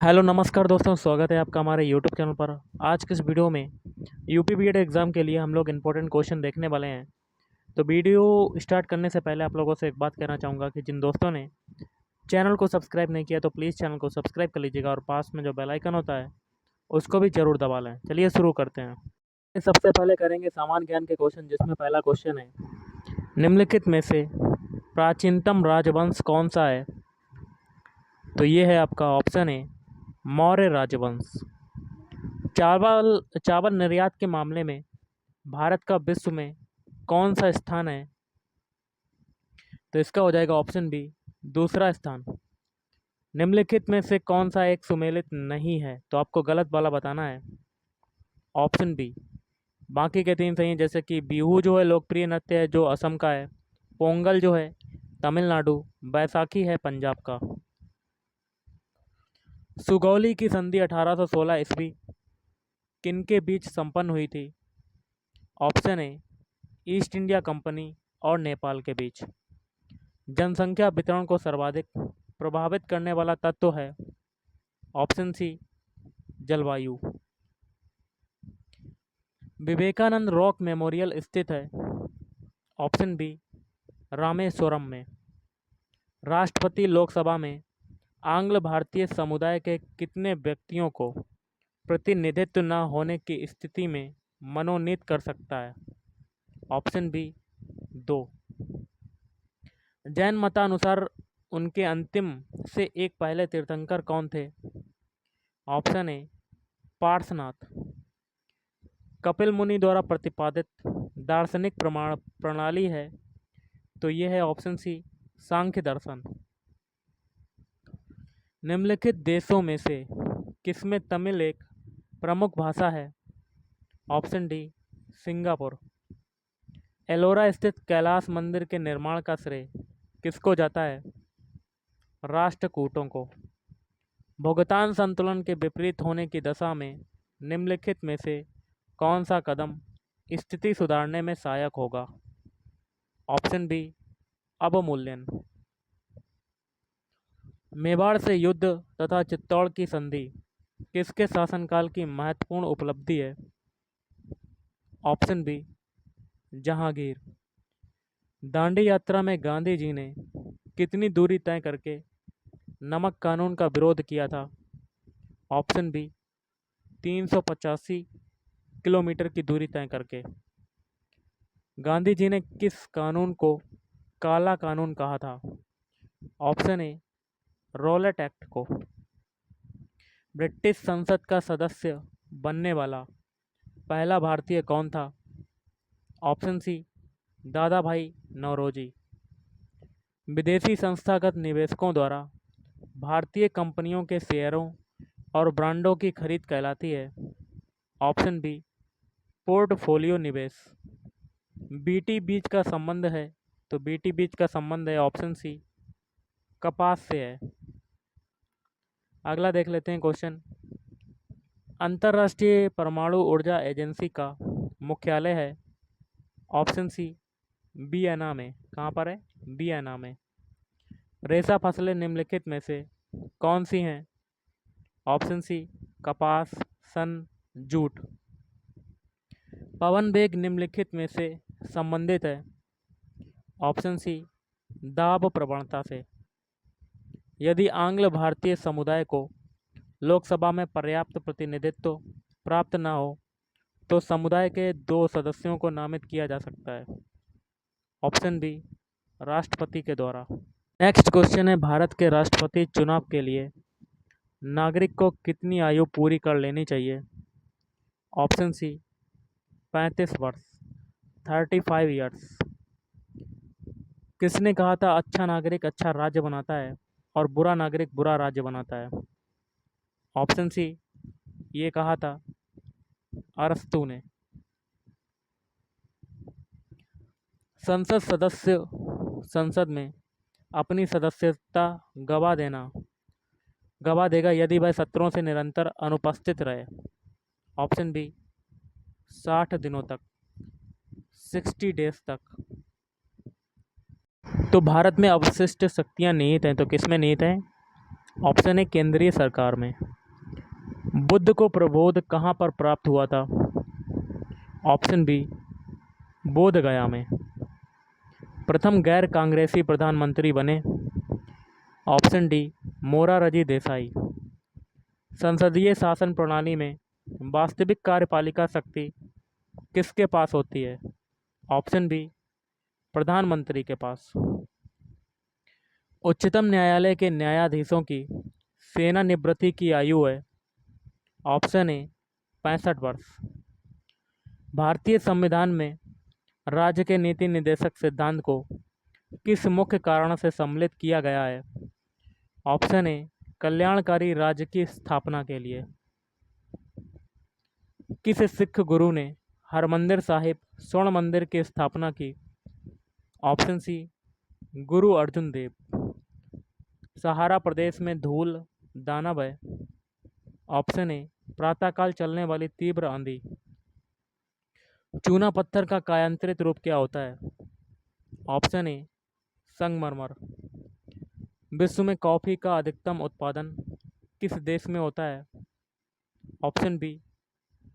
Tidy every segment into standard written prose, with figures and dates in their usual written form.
Hello नमस्कार दोस्तों, स्वागत है आपका हमारे यूट्यूब चैनल पर। आज के इस वीडियो में यूपी बीएड एग्ज़ाम के लिए हम लोग इम्पोर्टेंट क्वेश्चन देखने वाले हैं। तो वीडियो स्टार्ट करने से पहले आप लोगों से एक बात कहना चाहूँगा कि जिन दोस्तों ने चैनल को सब्सक्राइब नहीं किया तो प्लीज़ चैनल को सब्सक्राइब कर लीजिएगा और पास में जो बेल आइकन होता है उसको भी ज़रूर दबा लें। चलिए शुरू करते हैं। सबसे पहले करेंगे सामान्य ज्ञान के क्वेश्चन, जिसमें पहला क्वेश्चन है, निम्नलिखित में से प्राचीनतम राजवंश कौन सा है? तो ये है आपका ऑप्शन है मौर्य राजवंश। चावल चावल निर्यात के मामले में भारत का विश्व में कौन सा स्थान है? तो इसका हो जाएगा ऑप्शन बी, दूसरा स्थान। निम्नलिखित में से कौन सा एक सुमेलित नहीं है? तो आपको गलत वाला बताना है, ऑप्शन बी। बाकी के तीन सही हैं, जैसे कि बिहू जो है लोकप्रिय नृत्य है जो असम का है, पोंगल जो है तमिलनाडु, बैसाखी है पंजाब का। सुगौली की संधि 1816 ईस्वी किनके बीच संपन्न हुई थी? Option A, east India company और नेपाल के बीच। जनसंख्या वितरण को सर्वाधिक प्रभावित करने वाला तत्व है? ऑप्शन सी, जलवायु। विवेकानंद रॉक मेमोरियल स्थित है? ऑप्शन बी, रामेश्वरम में। राष्ट्रपति लोकसभा में आंग्ल भारतीय समुदाय के कितने व्यक्तियों को प्रतिनिधित्व न होने की स्थिति में मनोनीत कर सकता है? Option B, 2। जैन मतानुसार उनके अंतिम से एक पहले तीर्थंकर कौन थे? Option A, Parshvanath. कपिल मुनि द्वारा प्रतिपादित दार्शनिक प्रणाली है? तो ये है ऑप्शन सी, सांख्य दर्शन। निम्नलिखित देशों में से किसमें तमिल एक प्रमुख भाषा है? Option D, Singapore. एलोरा स्थित कैलाश मंदिर के निर्माण का श्रेय किसको जाता है? राष्ट्रकूटों को। भुगतान संतुलन के विपरीत होने की दशा में निम्नलिखित में से कौन सा कदम स्थिति सुधारने में सहायक होगा? ऑप्शन बी, अवमूल्यन। मेवाड़ से युद्ध तथा चित्तौड़ की संधि किसके शासनकाल की महत्वपूर्ण उपलब्धि है? Option B, Jahangir. दांडी यात्रा में गांधी जी ने कितनी दूरी तय करके नमक कानून का विरोध किया था? ऑप्शन बी, 385 किलोमीटर की दूरी तय करके। गांधी जी ने किस कानून को काला कानून कहा था? ऑप्शन ए, रॉलेट एक्ट को। ब्रिटिश संसद का सदस्य बनने वाला पहला भारतीय कौन था? ऑप्शन सी, दादा भाई नौरोजी। विदेशी संस्थागत निवेशकों द्वारा भारतीय कंपनियों के शेयरों और ब्रांडों की खरीद कहलाती है? ऑप्शन बी, पोर्टफोलियो निवेश। बीटी बीज का संबंध है? तो बीटी बीज का संबंध है ऑप्शन सी, कपास से है। अगला देख लेते हैं क्वेश्चन। अंतर्राष्ट्रीय परमाणु ऊर्जा एजेंसी का मुख्यालय है? ऑप्शन सी, वियना में। कहाँ पर है? वियना में। रेशा फसलें निम्नलिखित में से कौन सी हैं? ऑप्शन सी, कपास, सन, जूट। पवन वेग निम्नलिखित में से संबंधित है? ऑप्शन सी, दाब प्रवणता से। यदि आंग्ल भारतीय समुदाय को लोकसभा में पर्याप्त प्रतिनिधित्व प्राप्त न हो तो समुदाय के 2 सदस्यों को नामित किया जा सकता है? ऑप्शन बी, राष्ट्रपति के द्वारा। नेक्स्ट क्वेश्चन है, भारत के राष्ट्रपति चुनाव के लिए नागरिक को कितनी आयु पूरी कर लेनी चाहिए? ऑप्शन सी, 35 वर्ष, 35 ईयर्स। किसने कहा था अच्छा नागरिक अच्छा राज्य बनाता है और बुरा नागरिक बुरा राज्य बनाता है? ऑप्शन सी, ये कहा था अरस्तू ने। संसद में अपनी सदस्यता गवा देगा यदि वह सत्रों से निरंतर अनुपस्थित रहे? ऑप्शन बी, 60 दिनों तक, 60 डेज तक। तो भारत में अवशिष्ट शक्तियां निहित हैं, तो किस में निहित हैं? ऑप्शन ए, केंद्रीय सरकार में। बुद्ध को प्रबोध कहाँ पर प्राप्त हुआ था? ऑप्शन बी, बोध गया में। प्रथम गैर कांग्रेसी प्रधानमंत्री बने? Option D, Morarji Desai. संसदीय शासन प्रणाली में वास्तविक कार्यपालिका शक्ति किसके पास होती है? ऑप्शन बी, प्रधानमंत्री के पास। उच्चतम न्यायालय के न्यायाधीशों की सेवानिवृत्ति की आयु है? ऑप्शन ए, 65 वर्ष। भारतीय संविधान में राज्य के नीति निर्देशक सिद्धांत को किस मुख्य कारण से सम्मिलित किया गया है? ऑप्शन ए, कल्याणकारी राज्य की स्थापना के लिए। किस सिख गुरु ने हरमंदिर साहिब स्वर्ण मंदिर की स्थापना की? ऑप्शन सी, गुरु अर्जुन देव। सहारा प्रदेश में धूल दानव है? ऑप्शन ए, प्रातःकाल चलने वाली तीव्र आंधी। चूना पत्थर का कायांतरित रूप क्या होता है? ऑप्शन ए, संगमरमर। विश्व में कॉफ़ी का अधिकतम उत्पादन किस देश में होता है? Option B,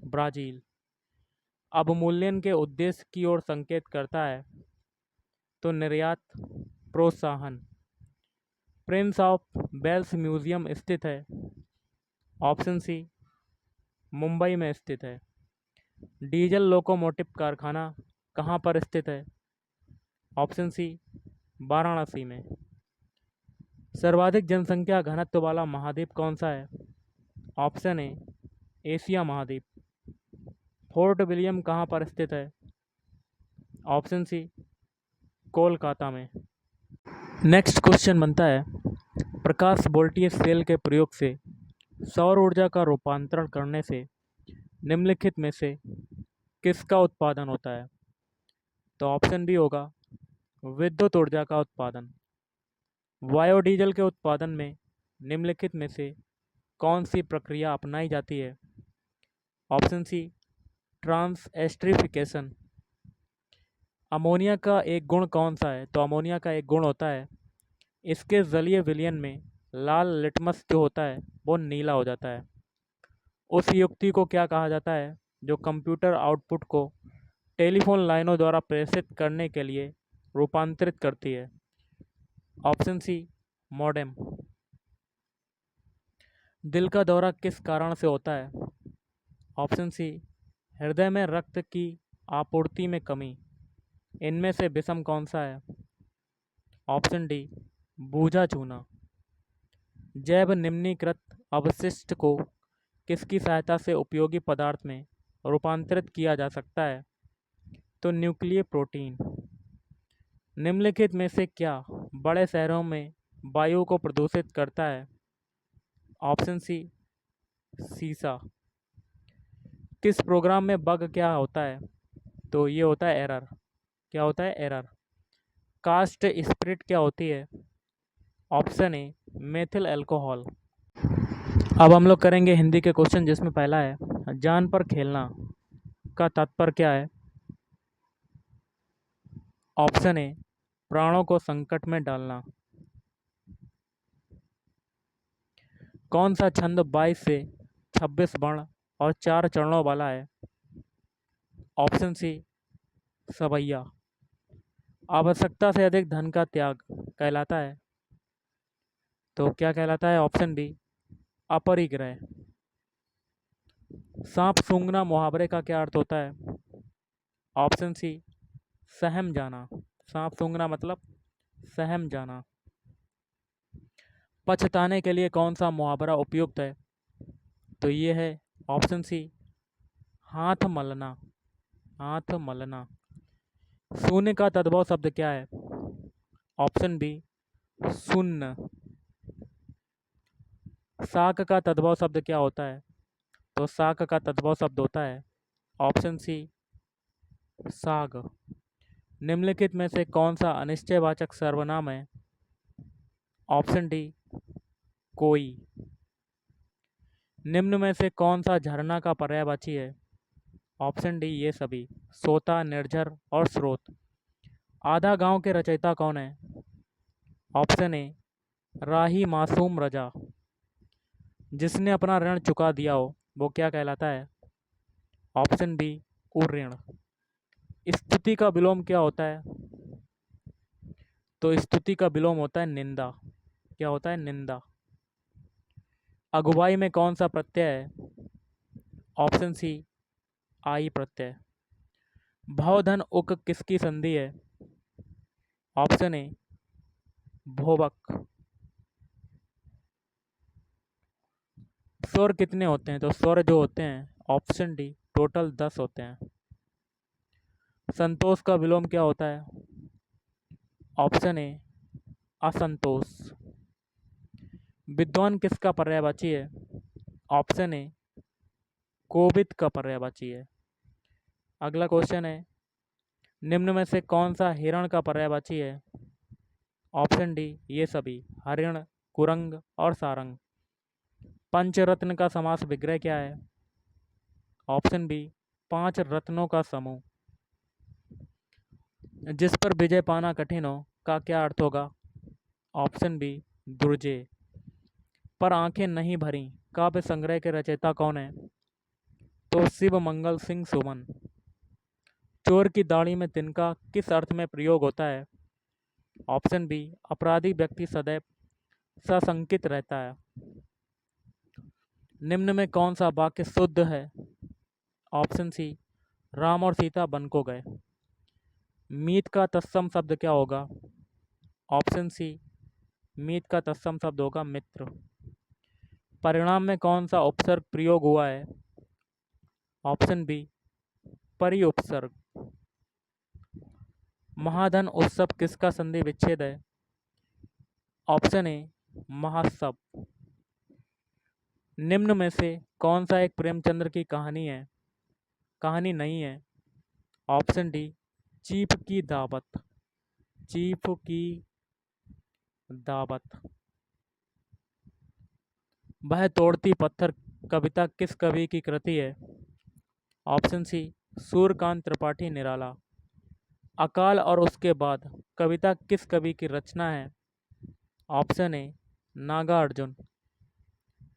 Brazil. अवमूल्यन के उद्देश्य की ओर संकेत करता है तो निर्यात प्रोत्साहन। प्रिंस ऑफ वेल्स म्यूजियम स्थित है? ऑप्शन सी, मुंबई में स्थित है। डीजल लोकोमोटिव कारखाना कहाँ पर स्थित है? ऑप्शन सी, वाराणसी में। सर्वाधिक जनसंख्या घनत्व वाला महाद्वीप कौन सा है? ऑप्शन ए, एशिया महाद्वीप। फोर्ट विलियम कहाँ पर स्थित है? ऑप्शन सी, कोलकाता में। नेक्स्ट क्वेश्चन बनता है, प्रकाश वोल्टीय सेल के प्रयोग से सौर ऊर्जा का रूपांतरण करने से निम्नलिखित में से किसका उत्पादन होता है? तो ऑप्शन बी होगा विद्युत ऊर्जा का उत्पादन। बायोडीजल के उत्पादन में निम्नलिखित में से कौन सी प्रक्रिया अपनाई जाती है? ऑप्शन सी, ट्रांसएस्टरिफिकेशन। अमोनिया का एक गुण कौन सा है? तो अमोनिया का एक गुण होता है इसके जलीय विलयन में लाल लिटमस जो होता है वो नीला हो जाता है। उस युक्ति को क्या कहा जाता है जो कंप्यूटर आउटपुट को टेलीफोन लाइनों द्वारा प्रेषित करने के लिए रूपांतरित करती है? Option C, modem. दिल का दौरा किस कारण से होता है? ऑप्शन सी, हृदय में रक्त की आपूर्ति में कमी। इनमें से विषम कौन सा है? ऑप्शन डी, बूझा चूना। जैव निम्नीकृत अवशिष्ट को किसकी सहायता से उपयोगी पदार्थ में रूपांतरित किया जा सकता है? तो न्यूक्लियर प्रोटीन। निम्नलिखित में से क्या बड़े शहरों में वायु को प्रदूषित करता है? ऑप्शन सी, सीसा। किस प्रोग्राम में बग क्या होता है? तो ये होता है एरर। क्या होता है? एरर। कास्ट स्पिरिट क्या होती है? ऑप्शन ए, मेथिल अल्कोहल। अब हम लोग करेंगे हिंदी के क्वेश्चन, जिसमें पहला है, जान पर खेलना का तात्पर्य क्या है? ऑप्शन ए, प्राणों को संकट में डालना। कौन सा छंद 22 से 26 वर्ण और 4 चरणों वाला है? ऑप्शन सी, सवैया। आवश्यकता से अधिक धन का त्याग कहलाता है? तो क्या कहलाता है? ऑप्शन बी, अपरिग्रह। सांप सूंघना मुहावरे का क्या अर्थ होता है? ऑप्शन सी, सहम जाना। सांप सूंघना मतलब सहम जाना। पछताने के लिए कौन सा मुहावरा उपयुक्त है? तो ये है ऑप्शन सी, हाथ मलना। हाथ मलना। शून्य का तद्भव शब्द क्या है? ऑप्शन बी, शून्य। शाक का तद्भव शब्द क्या होता है? तो शाक का तद्भव शब्द होता है ऑप्शन सी, साग। निम्नलिखित में से कौन सा अनिश्चयवाचक सर्वनाम है? ऑप्शन डी, कोई। निम्न में से कौन सा झरना का पर्यायवाची है? ऑप्शन डी, ये सभी, सोता, निर्झर और स्रोत। आधा गांव के रचयिता कौन है? ऑप्शन ए, राही मासूम रजा। जिसने अपना ऋण चुका दिया हो वो क्या कहलाता है? ऑप्शन बी, उऋण। स्तुति का विलोम क्या होता है? तो स्तुति का विलोम होता है निंदा। क्या होता है? निंदा। अगुवाई में कौन सा प्रत्यय है? ऑप्शन सी, आई प्रत्यय। भवधन उक किसकी संधि है? ऑप्शन ए, भोवक। स्वर कितने होते हैं? तो स्वर जो होते हैं, ऑप्शन डी, टोटल 10 होते हैं। संतोष का विलोम क्या होता है? ऑप्शन ए, असंतोष। विद्वान किसका पर्यायवाची है? ऑप्शन ए, कोविद का पर्यायवाची है। अगला क्वेश्चन है, निम्न में से कौन सा हिरण का पर्यायवाची है? ऑप्शन डी, ये सभी, हरिण, कुरंग और सारंग। पंचरत्न का समास विग्रह क्या है? ऑप्शन बी, 5 रत्नों का समूह। जिस पर विजय पाना कठिन हो का क्या अर्थ होगा? ऑप्शन बी, दुर्जय। पर आंखें नहीं भरी काव्य संग्रह के रचयिता कौन है? तो शिव मंगल सिंह सुमन। चोर की दाढ़ी में तिनका किस अर्थ में प्रयोग होता है? ऑप्शन बी, अपराधी व्यक्ति सदैव सशंकित रहता है। निम्न में कौन सा वाक्य शुद्ध है? ऑप्शन सी, राम और सीता वन को गए। मीत का तत्सम शब्द क्या होगा? ऑप्शन सी, मीत का तत्सम शब्द होगा मित्र। परिणाम में कौन सा उपसर्ग प्रयोग हुआ है? ऑप्शन बी, परि उपसर्ग। महाधन उत्सव किसका संधि विच्छेद है? ऑप्शन ए, महासव। निम्न में से कौन सा एक प्रेमचंद्र की कहानी है? कहानी नहीं है। ऑप्शन डी, चीफ की दावत। चीफ की दावत। वह तोड़ती पत्थर कविता किस कवि की कृति है? ऑप्शन सी, सूर्यकांत त्रिपाठी निराला। अकाल और उसके बाद कविता किस कवि की रचना है? Option A, Nagarjun.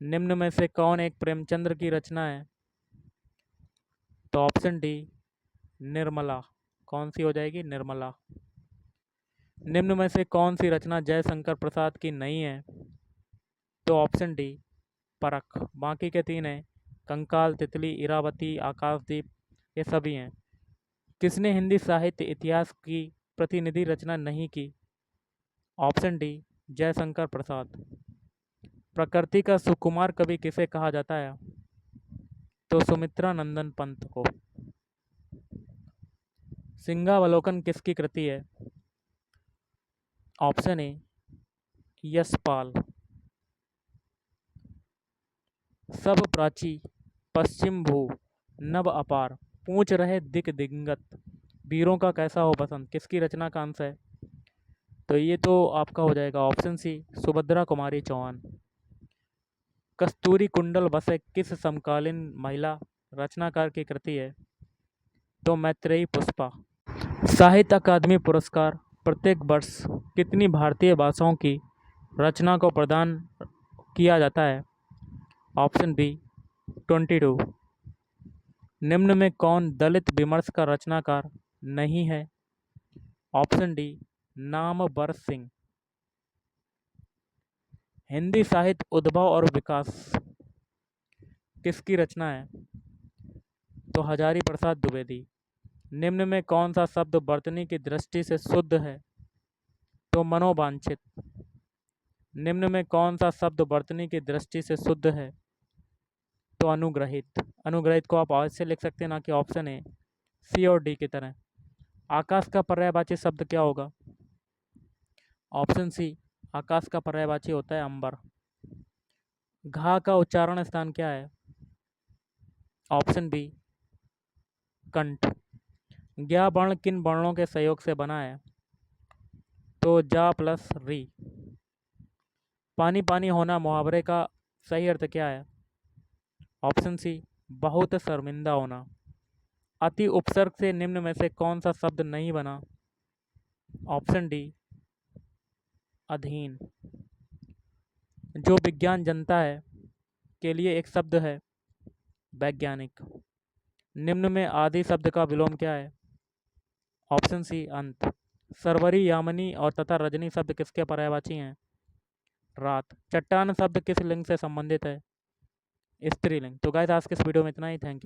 निम्न में से कौन एक प्रेमचंद्र की रचना है? तो ऑप्शन डी, निर्मला। कौन सी हो जाएगी? निर्मला। निम्न में से कौन सी रचना जयशंकर प्रसाद की नहीं है? तो ऑप्शन डी, परख। बाकी के 3 हैं, कंकाल, तितली, इरावती, आकाशदीप, ये सभी हैं। किसने हिंदी साहित्य इतिहास की प्रतिनिधि रचना नहीं की? Option D, Jaishankar Prasad. प्रकृति का सुकुमार कवि किसे कहा जाता है? तो सुमित्रा नंदन पंत को। सिंहावलोकन किसकी कृति है? ऑप्शन ए, यशपाल। सब प्राची पश्चिम भू नभ अपार पूछ रहे दिक दिगंत वीरों का कैसा हो बसंत किसकी रचना का अंश है? तो ये तो आपका हो जाएगा ऑप्शन सी, सुभद्रा कुमारी चौहान। कस्तूरी कुंडल बसे किस समकालीन महिला रचनाकार की कृति है? तो मैत्रेयी पुष्पा। साहित्य अकादमी पुरस्कार प्रत्येक वर्ष कितनी भारतीय भाषाओं की रचना को प्रदान किया जाता है? Option B, 22। निम्न में कौन दलित विमर्श का रचनाकार नहीं है? Option D, Namvar Singh. हिंदी साहित्य उद्भव और विकास किसकी रचना है? तो हजारी प्रसाद द्विवेदी। निम्न में कौन सा शब्द वर्तनी की दृष्टि से शुद्ध है? तो मनोवांछित। निम्न में कौन सा शब्द वर्तनी की दृष्टि से शुद्ध है? तो अनुग्रहित। अनुग्रहित को आप आज से लिख सकते हैं, ना कि ऑप्शन ए, सी और डी की तरह। आकाश का पर्यायवाची शब्द क्या होगा? ऑप्शन सी, आकाश का पर्यायवाची होता है अंबर। घा का उच्चारण स्थान क्या है? ऑप्शन बी, कंठ। ज्ञा वर्ण किन वर्णों के सहयोग से बना है? तो जा प्लस री। पानी पानी होना मुहावरे का सही अर्थ क्या है? ऑप्शन सी, बहुत शर्मिंदा होना। अति उपसर्ग से निम्न में से कौन सा शब्द नहीं बना? ऑप्शन डी, अधीन। जो विज्ञान जनता है के लिए एक शब्द है? वैज्ञानिक। निम्न में आदि शब्द का विलोम क्या है? ऑप्शन सी अंत। सरवरी, यामिनी और तथा रजनी शब्द किसके पर्यायवाची हैं? रात। चट्टान शब्द किस लिंग से संबंधित है? स्त्रीलिंग। तो गाइस आज के इस वीडियो में इतना ही। Thank you.